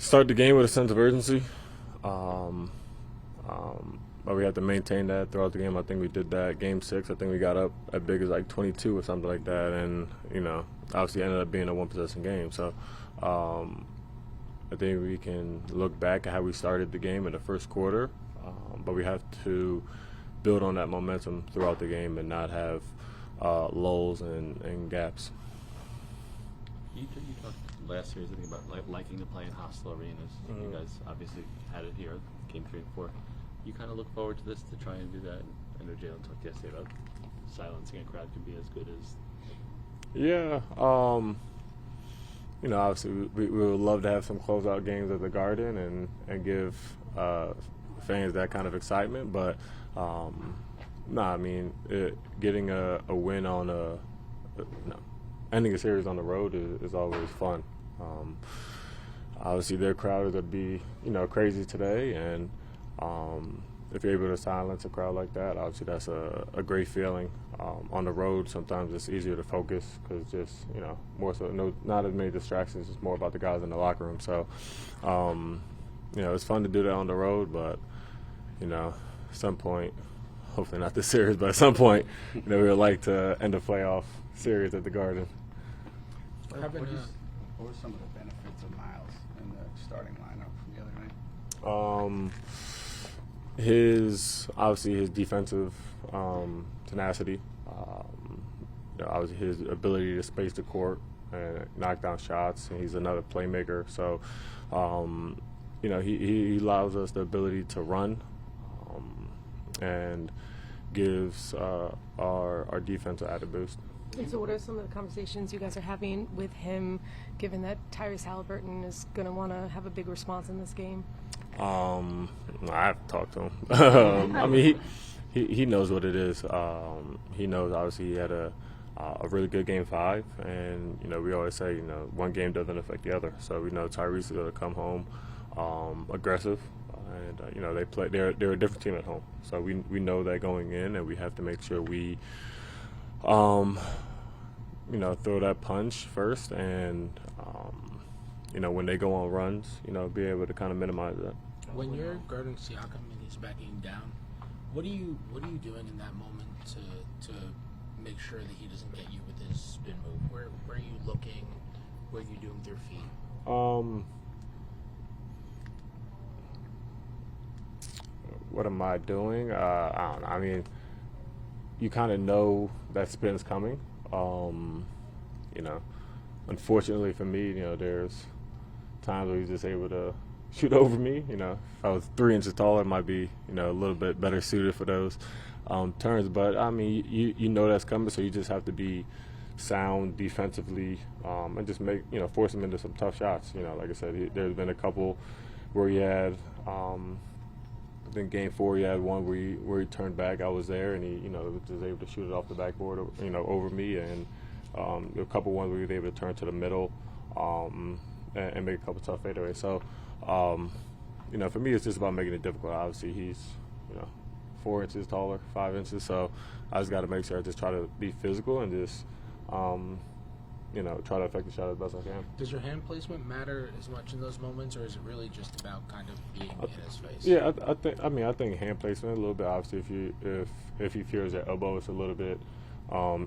Start the game with a sense of urgency. Um, but we have to maintain that throughout the game. I think we did that. Game 6, I think we got up as big as like 22 or something like that, and obviously ended up being a one-possession game. So I think we can look back at how we started the game in the first quarter, but we have to build on that momentum throughout the game and not have lulls and gaps. You talked last series, I think, about liking to play in hostile arenas. Mm-hmm. You guys obviously had it here, game 3 and 4. You kind of look forward to this to try and do that. I know Jalen talked yesterday about silencing a crowd can be as good as. Yeah, obviously we would love to have some closeout games at the Garden and give fans that kind of excitement, but getting a win on ending a series on the road is always fun. Obviously, their crowd is going to be, crazy today, and if you're able to silence a crowd like that, obviously that's a great feeling. On the road, sometimes it's easier to focus because just, more so, not as many distractions. It's more about the guys in the locker room. So, it's fun to do that on the road, but, at some point, hopefully not this series, but at some point, we would like to end a playoff series at the Garden. What were some of the benefits of Miles in the starting lineup from the other night? His defensive tenacity, obviously his ability to space the court and knock down shots, and he's another playmaker. So, he allows us the ability to run and gives our defense an added boost. And so what are some of the conversations you guys are having with him, given that Tyrese Halliburton is going to want to have a big response in this game? I have to talk to him. He knows what it is. He knows, obviously, he had a really good Game 5, and, we always say, one game doesn't affect the other. So we know Tyrese is going to come home aggressive, and, they're a different team at home. So we know that going in, and we have to make sure we throw that punch first, and when they go on runs, be able to kind of minimize that. When you're guarding Siakam and he's backing down, what are you doing in that moment to make sure that he doesn't get you with his spin move? Where are you looking? What are you doing with your feet? What am I doing? I don't know. You kind of know that spin's coming. Unfortunately for me, there's times where he's just able to shoot over me. If I was 3 inches taller, it might be, a little bit better suited for those turns. But, you know that's coming, so you just have to be sound defensively and just force him into some tough shots. Like I said, there's been a couple where he had I think Game 4 he had one where he turned back. I was there, and he was just able to shoot it off the backboard over me, and a couple ones where he was able to turn to the middle and make a couple tough fadeaways. So for me it's just about making it difficult. Obviously he's 4 inches taller, 5 inches, so I just got to make sure I just try to be physical and just try to affect the shot as best I can. Does your hand placement matter as much in those moments, or is it really just about kind of being in his face? Yeah, I think hand placement a little bit. Obviously, if he fears your elbow, it's a little bit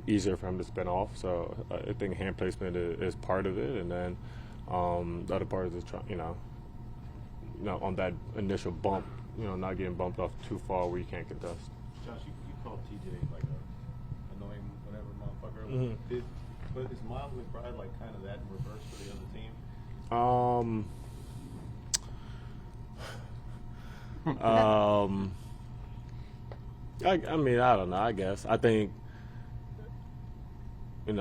easier for him to spin off. So I think hand placement is part of it, and then the other part is just on that initial bump, not getting bumped off too far where you can't contest. Josh, you called TJ like a annoying whatever motherfucker. Mm-hmm. But is Miles McBride like kind of that in reverse for the other team? I don't know. I guess I think I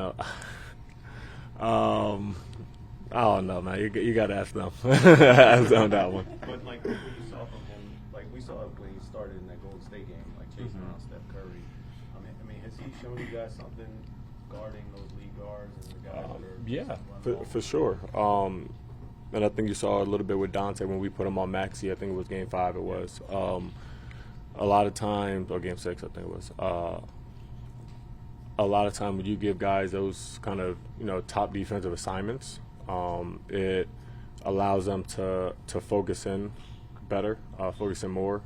don't know, man. You got to ask them. Ask them that one. But like what you saw from him, like we saw when he started in that Golden State game, like chasing around Steph Curry. I mean, has he shown you guys something guarding those lead guards and the guys that are for sure. And I think you saw a little bit with Dante when we put him on Maxey. I think it was Game 5. It was a lot of times, or Game 6, I think it was. A lot of time when you give guys those kind of top defensive assignments, it allows them to focus in better, focus in more,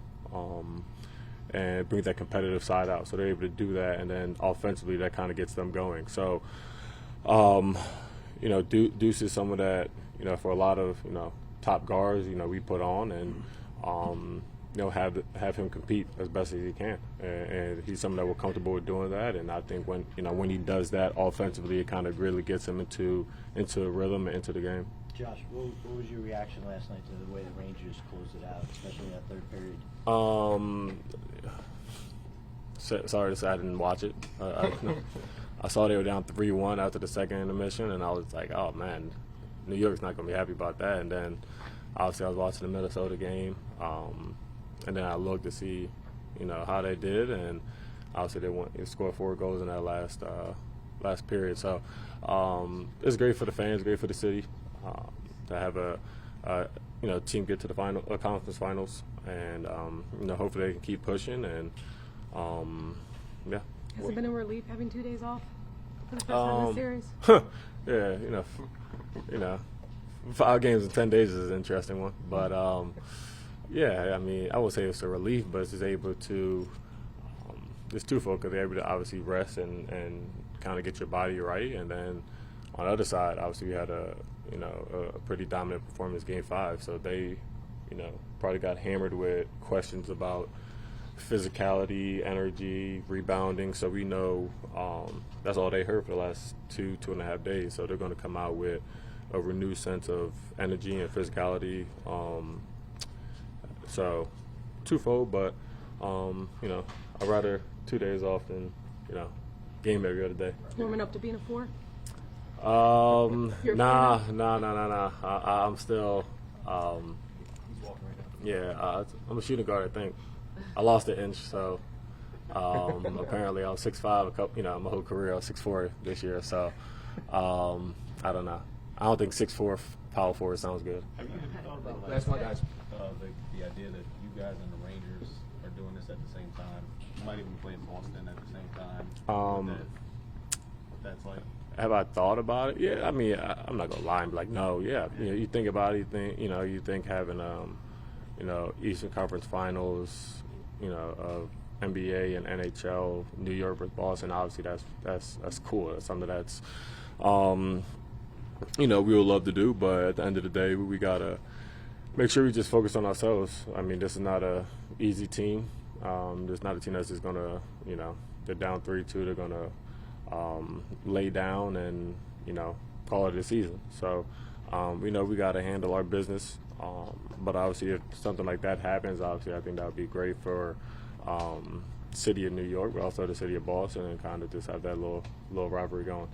and bring that competitive side out. So they're able to do that, and then offensively that kind of gets them going. So, Deuce is someone that, for a lot of, top guards, we put on and, have him compete as best as he can. And he's someone that we're comfortable with doing that. And I think when he does that offensively, it kind of really gets him into a rhythm and into the game. Josh, what was your reaction last night to the way the Rangers closed it out, especially in that third period? Sorry to say I didn't watch it. I saw they were down 3-1 after the second intermission, and I was like, oh, man, New York's not going to be happy about that. And then, obviously, I was watching the Minnesota game, and then I looked to see, how they did, and obviously they scored 4 goals in that last period. So it's great for the fans, great for the city to have a team get to the conference finals, and hopefully they can keep pushing, and yeah. Has it been a relief having 2 days off for the first time in the series? Yeah, 5 games in 10 days is an interesting one, but yeah, I mean, I would say it's a relief, but it's just able to it's twofold, because they're able to obviously rest and kind of get your body right, and then on the other side, obviously we had a pretty dominant performance game 5, so they probably got hammered with questions about physicality, energy, rebounding. So we know that's all they heard for the last 2.5 days. So they're going to come out with a renewed sense of energy and physicality. So twofold, but I'd rather 2 days off than game every other day. Warming up to being a 4? Nah. I'm still. I'm a shooting guard, I think. I lost an inch, so apparently I was 6'5", my whole career I was 6'4" this year, so I don't know. I don't think 6'4" power forward sounds good. Have you thought about the idea that you guys and the Rangers are doing this at the same time? You might even play in Boston at the same time. That's like. Have I thought about it? Yeah, I mean, I'm not gonna lie and be like, no. Yeah, you think about it. You think having Eastern Conference Finals, of NBA and NHL, New York versus Boston. Obviously, that's cool. That's something that's, we would love to do. But at the end of the day, we gotta make sure we just focus on ourselves. I mean, this is not a easy team. This is not a team that's just gonna, they're down 3-2. They're gonna lay down and call it a season. So we got to handle our business. But obviously, if something like that happens, obviously I think that would be great for city of New York, but also the city of Boston, and kind of just have that little rivalry going.